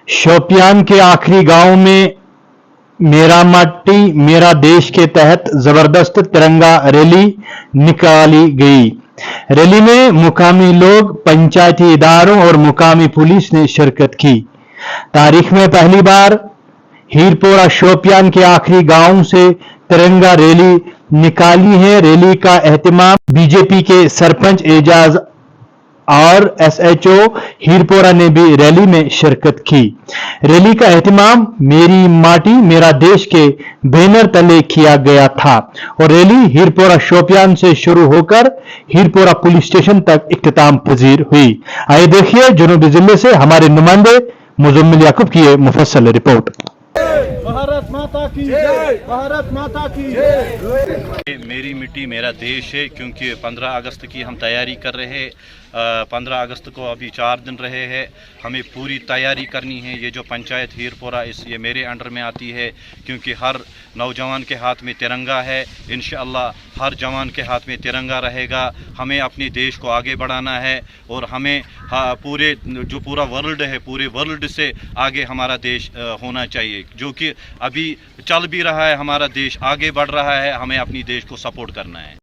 शोपियान के आखिरी गांव में मेरा माटी मेरा देश के तहत जबरदस्त तिरंगा रैली निकाली गई। रैली में मुकामी लोग, पंचायती इदारों और मुकामी पुलिस ने शिरकत की। तारीख में पहली बार हीरपोरा शोपियान के आखिरी गांव से तिरंगा रैली निकाली है। रैली का एहतमाम बीजेपी के सरपंच एजाज और एसएचओ हीरपोरा ने भी रैली में शिरकत की। रैली का एहतमाम मेरी माटी मेरा देश के बैनर तले किया गया था और रैली हीरपोरा शोपियान से शुरू होकर हीरपोरा पुलिस स्टेशन तक इख्तिताम पजीर हुई। आइए देखिए जुनूबी जिले से हमारे नुमाइंदे मुजम्मिल याकूब की ये मुफस्सल रिपोर्ट। भारत माता की जय, भारत माता की जय। मेरी मिट्टी मेरा देश है, क्योंकि 15 अगस्त की हम तैयारी कर रहे हैं। 15 अगस्त को अभी 4 दिन रहे हैं, हमें पूरी तैयारी करनी है। ये जो पंचायत हीरपोरा ये मेरे अंडर में आती है, क्योंकि हर नौजवान के हाथ में तिरंगा है। इंशाअल्लाह हर जवान के हाथ में तिरंगा रहेगा। हमें अपने देश को आगे बढ़ाना है और हमें पूरा वर्ल्ड है, पूरे वर्ल्ड से आगे हमारा देश होना चाहिए, जो कि अभी चल भी रहा है। हमारा देश आगे बढ़ रहा है, हमें अपनी देश को सपोर्ट करना है।